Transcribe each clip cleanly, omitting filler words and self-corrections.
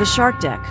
The Shark Deck.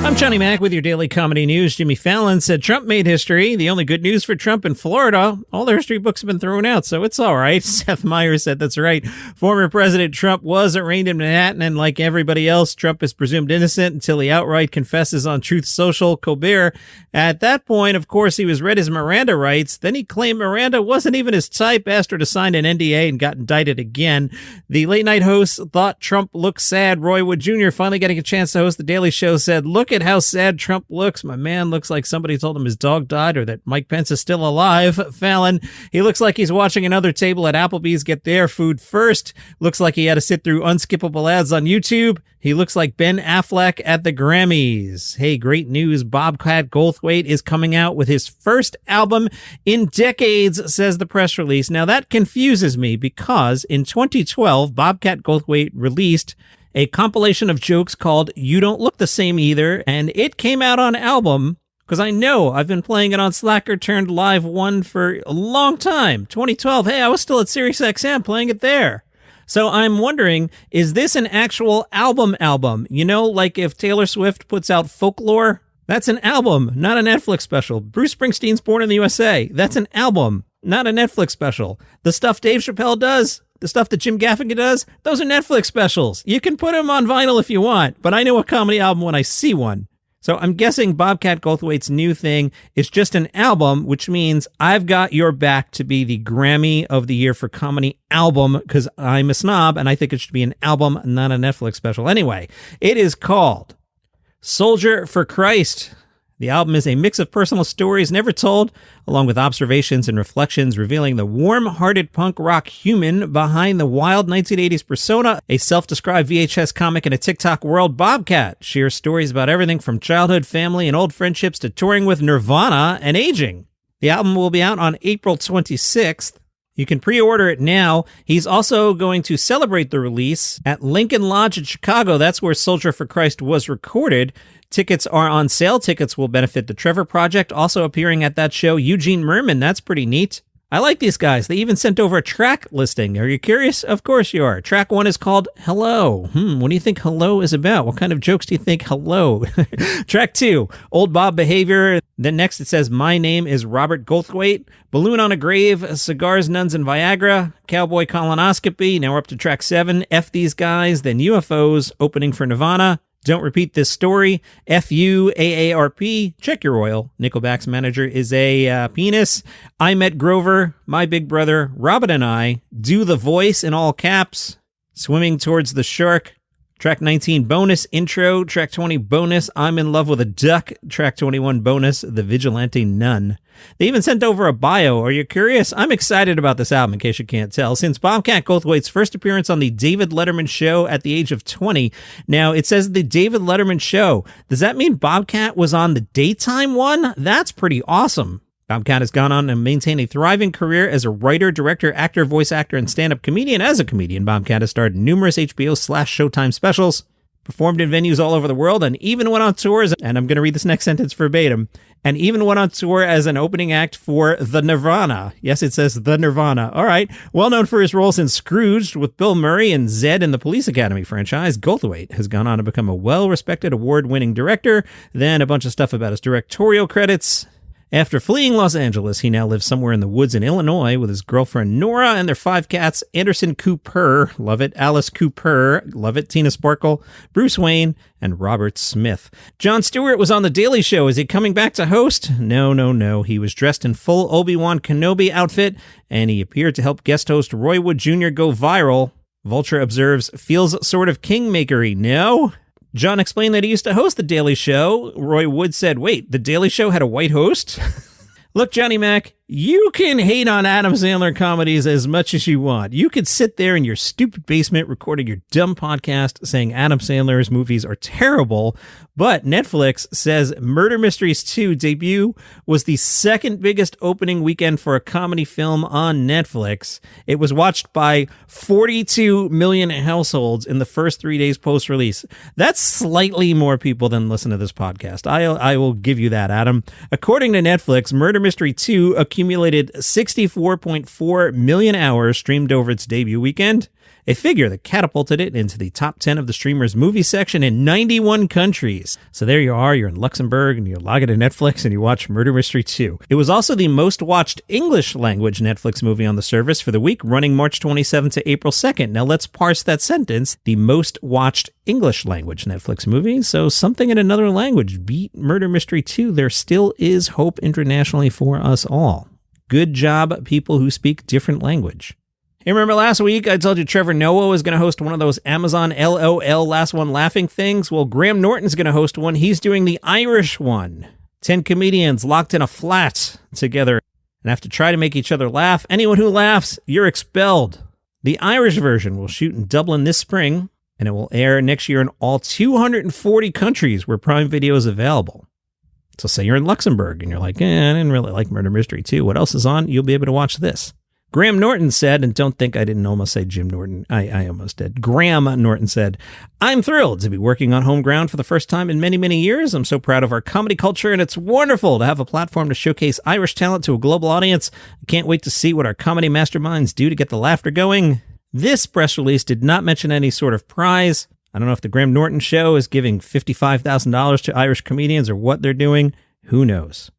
I'm Johnny Mac with your daily comedy news. Jimmy Fallon said Trump made history. The only good news for Trump in Florida, all the history books have been thrown out, so it's all right. Seth Meyers said that's right. Former President Trump was arraigned in Manhattan, and like everybody else, Trump is presumed innocent until he outright confesses on Truth Social. Colbert, at that point, of course, he was read his Miranda rights. Then he claimed Miranda wasn't even his type, asked her to sign an NDA, and got indicted again. The late-night host thought Trump looked sad. Roy Wood Jr., finally getting a chance to host The Daily Show, said, "Look at how sad Trump looks. My man looks like somebody told him his dog died or that Mike Pence is still alive." Fallon, he looks like he's watching another table at Applebee's get their food first. Looks like he had to sit through unskippable ads on YouTube. He looks like Ben Affleck at the Grammys. Hey, great news. Bobcat Goldthwait is coming out with his first album in decades, says the press release. Now that confuses me because in 2012, Bobcat Goldthwait released a compilation of jokes called You Don't Look the Same Either, and it came out on album because I know I've been playing it on Slacker Turned Live 1 for a long time. 2012, hey, I was still at SiriusXM playing it there. So I'm wondering, is this an actual album? You know, like if Taylor Swift puts out Folklore, that's an album, not a Netflix special. Bruce Springsteen's Born in the USA, that's an album, not a Netflix special. The stuff Dave Chappelle does, the stuff that Jim Gaffigan does, those are Netflix specials. You can put them on vinyl if you want, but I know a comedy album when I see one. So I'm guessing Bobcat Goldthwait's new thing is just an album, which means I've got your back to be the Grammy of the Year for Comedy Album, because I'm a snob and I think it should be an album, not a Netflix special. Anyway, it is called Soldier for Christ. The album is a mix of personal stories never told, along with observations and reflections revealing the warm-hearted punk rock human behind the wild 1980s persona. A self-described VHS comic in a TikTok world, Bobcat shares stories about everything from childhood, family, and old friendships to touring with Nirvana and aging. The album will be out on April 26th. You can pre-order it now. He's also going to celebrate the release at Lincoln Lodge in Chicago. That's where Soldier for Christ was recorded. Tickets are on sale. Tickets will benefit the Trevor Project. Also appearing at that show, Eugene Merman. That's pretty neat. I like these guys. They even sent over a track listing. Are you curious? Of course you are. Track 1 is called Hello. What do you think Hello is about? What kind of jokes do you think Hello? Track 2, Old Bob Behavior. Then next it says My Name is Robert Goldthwait. Balloon on a Grave, Cigars, Nuns, and Viagra. Cowboy Colonoscopy. Now we're up to track 7, F These Guys. Then UFOs, opening for Nirvana. Don't Repeat This Story, FUAARP, Check Your Oil, Nickelback's manager is a penis, I Met Grover, My Big Brother, Robin and I, Do the Voice in all caps, Swimming Towards the Shark, Track 19 bonus, Intro, Track 20 bonus, I'm in Love with a Duck, Track 21 bonus, The Vigilante Nun. They even sent over a bio. Are you curious? I'm excited about this album, in case you can't tell. Since Bobcat Goldthwait's first appearance on the David Letterman Show at the age of 20. Now, it says the David Letterman Show. Does that mean Bobcat was on the daytime one? That's pretty awesome. Bobcat has gone on to maintain a thriving career as a writer, director, actor, voice actor, and stand-up comedian. As a comedian, Bobcat has starred in numerous HBO/Showtime specials, performed in venues all over the world, and even went on tours, and I'm going to read this next sentence verbatim, and even went on tour as an opening act for The Nirvana. Yes, it says The Nirvana. All right. Well known for his roles in Scrooged with Bill Murray and Zed in the Police Academy franchise, Goldthwait has gone on to become a well-respected award-winning director. Then a bunch of stuff about his directorial credits. After fleeing Los Angeles, he now lives somewhere in the woods in Illinois with his girlfriend Nora and their 5 cats, Anderson Cooper, love it, Alice Cooper, love it, Tina Sparkle, Bruce Wayne, and Robert Smith. Jon Stewart was on The Daily Show. Is he coming back to host? No. He was dressed in full Obi-Wan Kenobi outfit, and he appeared to help guest host Roy Wood Jr. go viral. Vulture observes, feels sort of kingmakery. No? John explained that he used to host The Daily Show. Roy Wood said, wait, The Daily Show had a white host? Look, Johnny Mac, you can hate on Adam Sandler comedies as much as you want. You could sit there in your stupid basement recording your dumb podcast saying Adam Sandler's movies are terrible, but Netflix says Murder Mysteries 2 debut was the second biggest opening weekend for a comedy film on Netflix. It was watched by 42 million households in the first 3 days post-release. That's slightly more people than listen to this podcast. I will give you that, Adam. According to Netflix, Murder Mystery 2 accumulated 64.4 million hours streamed over its debut weekend. a figure that catapulted it into the top 10 of the streamer's movie section in 91 countries. So there you are, you're in Luxembourg, and you log into Netflix and you watch Murder Mystery 2. It was also the most watched English language Netflix movie on the service for the week running March 27th to April 2nd. Now let's parse that sentence. The most watched English language Netflix movie. So something in another language beat Murder Mystery 2. There still is hope internationally for us all. Good job, people who speak different language. Hey, remember last week I told you Trevor Noah was going to host one of those Amazon LOL last one laughing things? Well, Graham Norton's going to host one. He's doing the Irish one. 10 comedians locked in a flat together and have to try to make each other laugh. Anyone who laughs, you're expelled. The Irish version will shoot in Dublin this spring, and it will air next year in all 240 countries where Prime Video is available. So say you're in Luxembourg and you're like, I didn't really like Murder Mystery 2. What else is on? You'll be able to watch this. Graham Norton said, and don't think I didn't almost say Jim Norton. I almost did. Graham Norton said, I'm thrilled to be working on home ground for the first time in many, many years. I'm so proud of our comedy culture, and it's wonderful to have a platform to showcase Irish talent to a global audience. I can't wait to see what our comedy masterminds do to get the laughter going. This press release did not mention any sort of prize. I don't know if the Graham Norton show is giving $55,000 to Irish comedians or what they're doing. Who knows?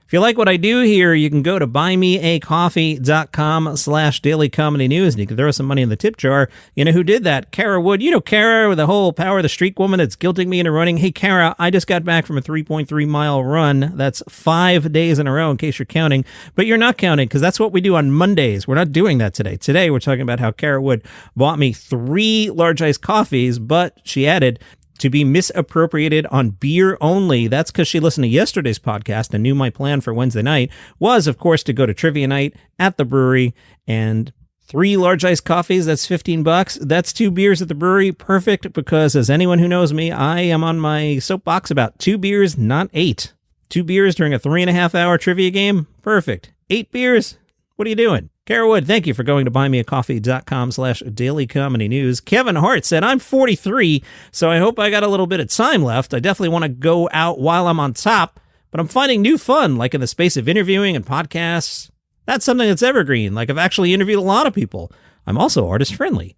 If you like what I do here, you can go to buymeacoffee.com/dailycomedynews and you can throw some money in the tip jar. You know who did that? Kara Wood. You know Kara, with the whole Power of the Streak woman that's guilting me into running. Hey, Kara, I just got back from a 3.3-mile run. That's 5 days in a row in case you're counting. But you're not counting because that's what we do on Mondays. We're not doing that today. Today, we're talking about how Kara Wood bought me 3 large iced coffees, but she added to be misappropriated on beer only. That's because she listened to yesterday's podcast and knew my plan for Wednesday night was, of course, to go to trivia night at the brewery, and 3 large iced coffees, that's $15. That's 2 beers at the brewery. Perfect, because as anyone who knows me, I am on my soapbox about 2 beers, not 8. 2 beers during a 3.5-hour trivia game? Perfect. 8 beers? What are you doing? Kara Wood, thank you for going to buymeacoffee.com/dailycomedynews. Kevin Hart said, I'm 43, so I hope I got a little bit of time left. I definitely want to go out while I'm on top, but I'm finding new fun, like in the space of interviewing and podcasts. That's something that's evergreen. Like, I've actually interviewed a lot of people. I'm also artist-friendly.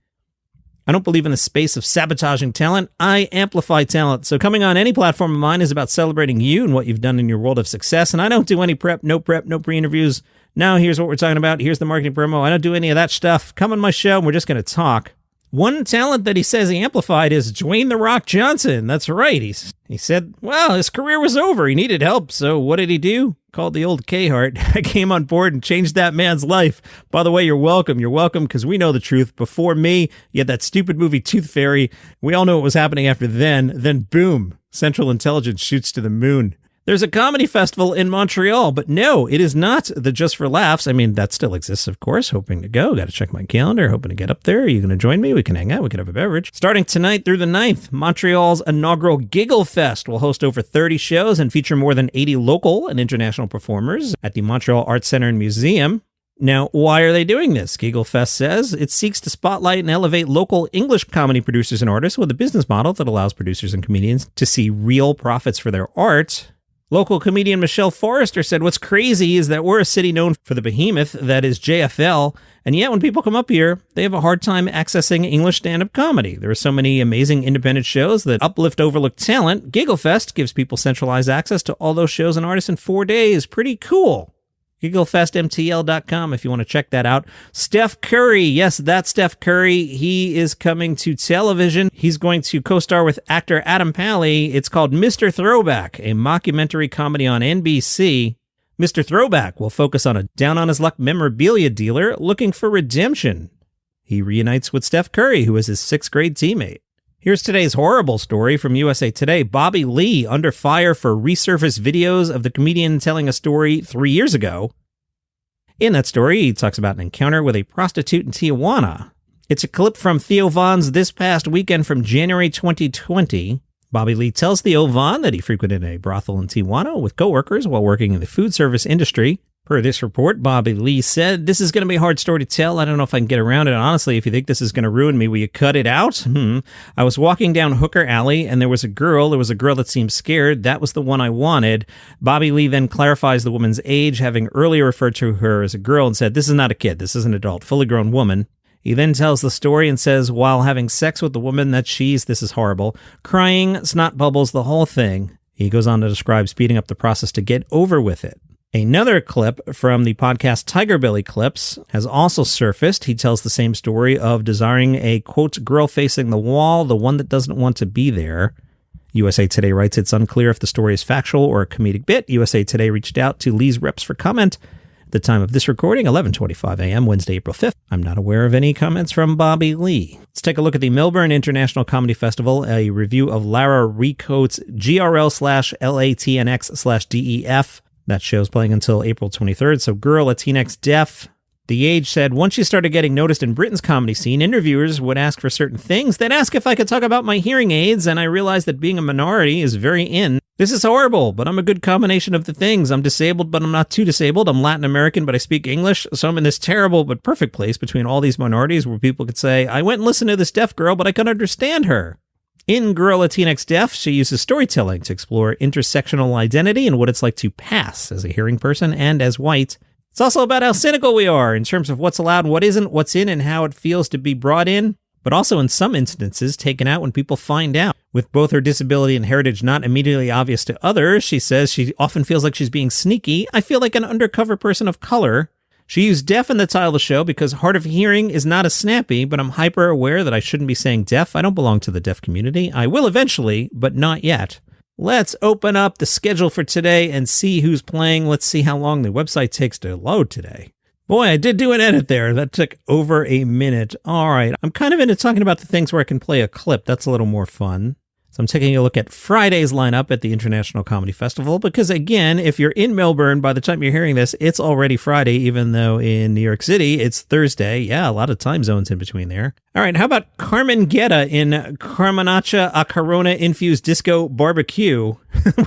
I don't believe in the space of sabotaging talent. I amplify talent. So coming on any platform of mine is about celebrating you and what you've done in your world of success. And I don't do any prep, no pre-interviews. Now here's what we're talking about. Here's the marketing promo. I don't do any of that stuff. Come on my show and we're just going to talk. One talent that he says he amplified is Dwayne "The Rock" Johnson. That's right. He said, well, his career was over. He needed help. So what did he do? Called the old K-Hart. I came on board and changed that man's life. By the way, you're welcome. You're welcome, because we know the truth. Before me, you had that stupid movie Tooth Fairy. We all know what was happening after then. Then boom, Central Intelligence shoots to the moon. There's a comedy festival in Montreal, but no, it is not the Just for Laughs. I mean, that still exists, of course. Hoping to go. Got to check my calendar. Hoping to get up there. Are you going to join me? We can hang out. We can have a beverage. Starting tonight through the 9th, Montreal's inaugural Giggle Fest will host over 30 shows and feature more than 80 local and international performers at the Montreal Arts Center and Museum. Now, why are they doing this? Giggle Fest says it seeks to spotlight and elevate local English comedy producers and artists with a business model that allows producers and comedians to see real profits for their art. Local comedian Michelle Forrester said, what's crazy is that we're a city known for the behemoth that is JFL, and yet when people come up here, they have a hard time accessing English stand-up comedy. There are so many amazing independent shows that uplift overlooked talent. Giggle Fest gives people centralized access to all those shows and artists in 4 days. Pretty cool. GiggleFestMTL.com if you want to check that out. Steph Curry. Yes, that's Steph Curry. He is coming to television. He's going to co-star with actor Adam Pally. It's called Mr. Throwback, a mockumentary comedy on NBC. Mr. Throwback will focus on a down-on-his-luck memorabilia dealer looking for redemption. He reunites with Steph Curry, who is his 6th grade teammate. Here's today's horrible story from USA Today. Bobby Lee under fire for resurfaced videos of the comedian telling a story 3 years ago. In that story, he talks about an encounter with a prostitute in Tijuana. It's a clip from Theo Von's This Past Weekend from January 2020. Bobby Lee tells Theo Von that he frequented a brothel in Tijuana with coworkers while working in the food service industry. Per this report, Bobby Lee said, this is going to be a hard story to tell. I don't know if I can get around it. Honestly, if you think this is going to ruin me, will you cut it out? I was walking down Hooker Alley, and there was a girl. There was a girl that seemed scared. That was the one I wanted. Bobby Lee then clarifies the woman's age, having earlier referred to her as a girl, and said, this is not a kid. This is an adult, fully grown woman. He then tells the story and says, while having sex with the woman that this is horrible, crying, snot bubbles, the whole thing. He goes on to describe speeding up the process to get over with it. Another clip from the podcast Tiger Belly Clips has also surfaced. He tells the same story of desiring a, quote, girl facing the wall, the one that doesn't want to be there. USA Today writes it's unclear if the story is factual or a comedic bit. USA Today reached out to Lee's reps for comment. At the time of this recording, 11:25 a.m., Wednesday, April 5th. I'm not aware of any comments from Bobby Lee. Let's take a look at the Melbourne International Comedy Festival, a review of Lara Ricote's GRL/LATNX/DEF. That show's playing until April 23rd, so Girl, Latinx, Deaf. The Age said, once she started getting noticed in Britain's comedy scene, interviewers would ask for certain things. They'd ask if I could talk about my hearing aids, and I realized that being a minority is very in. This is horrible, but I'm a good combination of the things. I'm disabled, but I'm not too disabled. I'm Latin American, but I speak English. So I'm in this terrible but perfect place between all these minorities where people could say, I went and listened to this deaf girl, but I couldn't understand her. In Girl, Latinx, Deaf, she uses storytelling to explore intersectional identity and what it's like to pass as a hearing person and as white. It's also about how cynical we are in terms of what's allowed and what isn't, what's in and how it feels to be brought in, but also in some instances taken out when people find out. With both her disability and heritage not immediately obvious to others, she says she often feels like she's being sneaky. I feel like an undercover person of color. She used deaf in the title of the show because hard of hearing is not as snappy, but I'm hyper aware that I shouldn't be saying deaf. I don't belong to the deaf community. I will eventually, but not yet. Let's open up the schedule for today and see who's playing. Let's see how long the website takes to load today. Boy, I did do an edit there. That took over a minute. All right. I'm kind of into talking about the things where I can play a clip. That's a little more fun. So I'm taking a look at Friday's lineup at the International Comedy Festival because, again, if you're in Melbourne, by the time you're hearing this, it's already Friday, even though in New York City, it's Thursday. Yeah, a lot of time zones in between there. All right, how about Carmen Guetta in Carmenacha a Corona Infused Disco Barbecue?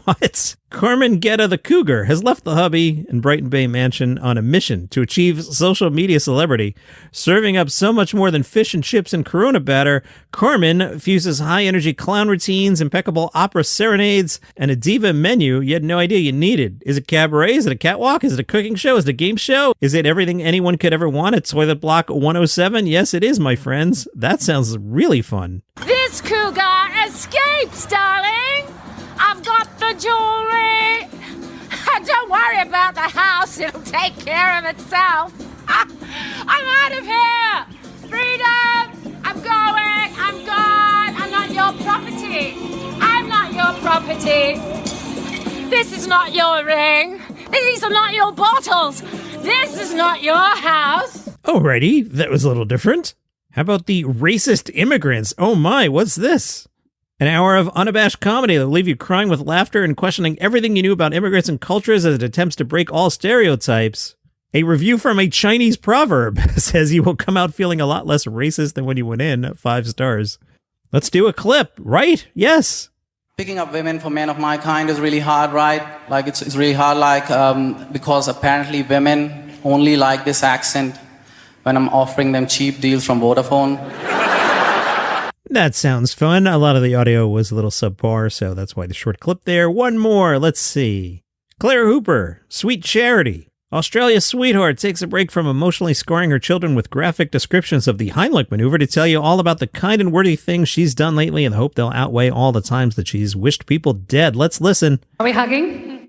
What? Carmen Guetta the Cougar has left the hubby and Brighton Bay mansion on a mission to achieve social media celebrity. Serving up so much more than fish and chips and Corona batter, Carmen fuses high-energy clown routines, impeccable opera serenades, and a diva menu you had no idea you needed. Is it cabaret? Is it a catwalk? Is it a cooking show? Is it a game show? Is it everything anyone could ever want at Toilet Block 107? Yes, it is, my friends. That sounds really fun. This cougar escapes, darling. I've got the jewelry. Don't worry about the house. It'll take care of itself. I'm out of here. Freedom. I'm going. I'm gone. I'm not your property. I'm not your property. This is not your ring. These are not your bottles. This is not your house. Alrighty, that was a little different. How about the racist immigrants? Oh my, what's this? An hour of unabashed comedy that'll leave you crying with laughter and questioning everything you knew about immigrants and cultures as it attempts to break all stereotypes. A review from a Chinese proverb says you will come out feeling a lot less racist than when you went in. 5 stars. Let's do a clip, right? Yes. Picking up women for men of my kind is really hard, right? Like it's really hard, because apparently women only like this accent when I'm offering them cheap deals from Vodafone. That sounds fun. A lot of the audio was a little subpar, so that's why the short clip there. One more. Let's see. Claire Hooper, Sweet Charity. Australia's sweetheart takes a break from emotionally scarring her children with graphic descriptions of the Heimlich maneuver to tell you all about the kind and worthy things she's done lately in the hope they'll outweigh all the times that she's wished people dead. Let's listen. Are we hugging?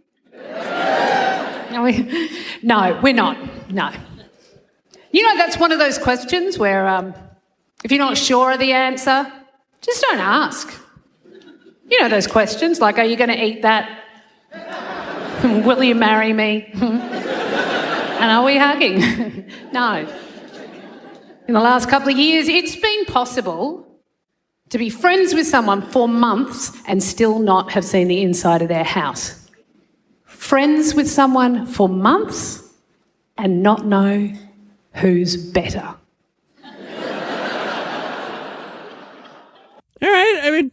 Are we? No, we're not. No. You know, that's one of those questions where if you're not sure of the answer, just don't ask. You know those questions like, are you going to eat that? Will you marry me? And are we hugging? No. In the last couple of years, it's been possible to be friends with someone for months and still not have seen the inside of their house. Friends with someone for months and not know who's better. All right, I mean,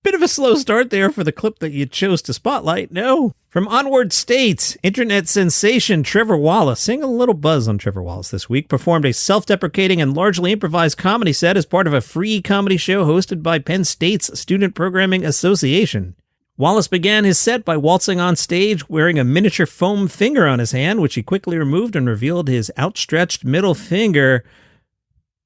bit of a slow start there for the clip that you chose to spotlight. No. From Onward State, internet sensation Trevor Wallace, seeing a little buzz on Trevor Wallace this week, performed a self-deprecating and largely improvised comedy set as part of a free comedy show hosted by Penn State's Student Programming Association. Wallace began his set by waltzing on stage wearing a miniature foam finger on his hand, which he quickly removed and revealed his outstretched middle finger.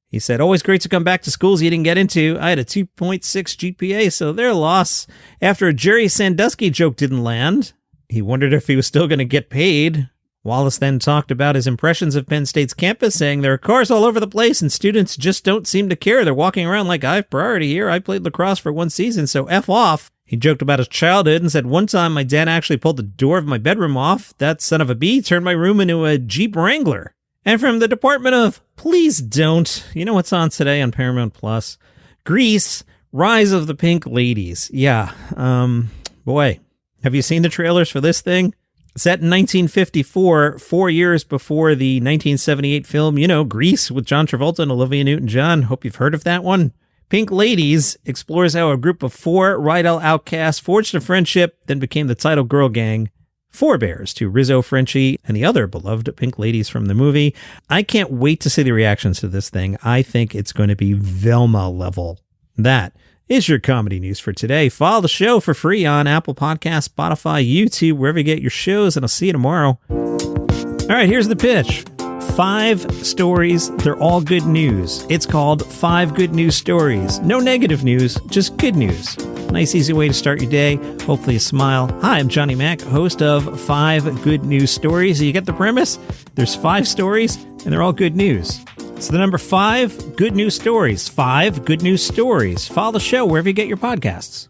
He said, always great to come back to schools you didn't get into. I had a 2.6 GPA, so their loss. After a Jerry Sandusky joke didn't land, he wondered if he was still going to get paid. Wallace then talked about his impressions of Penn State's campus, saying there are cars all over the place and students just don't seem to care. They're walking around like I have priority here. I played lacrosse for 1 season, so F off. He joked about his childhood and said, one time my dad actually pulled the door of my bedroom off. That son of a bee turned my room into a Jeep Wrangler. And from the Department of Please Don't, you know what's on today on Paramount Plus? Grease, Rise of the Pink Ladies. Yeah, boy, have you seen the trailers for this thing? Set in 1954, 4 years before the 1978 film, Grease with John Travolta and Olivia Newton-John. Hope you've heard of that one. Pink Ladies explores how a group of 4 Rydell outcasts forged a friendship, then became the title girl gang, forebears to Rizzo, Frenchie, and the other beloved Pink Ladies from the movie. I can't wait to see the reactions to this thing. I think it's going to be Velma level. That is your comedy news for today. Follow the show for free on Apple Podcasts, Spotify, YouTube, wherever you get your shows, and I'll see you tomorrow. All right, here's the pitch. 5 stories, they're all good news. It's called 5 Good News Stories. No negative news, just good news. Nice, easy way to start your day. Hopefully a smile. Hi, I'm Johnny Mac, host of 5 Good News Stories. You get the premise? There's 5 stories, and they're all good news. It's the number 5 Good News Stories. 5 Good News Stories. Follow the show wherever you get your podcasts.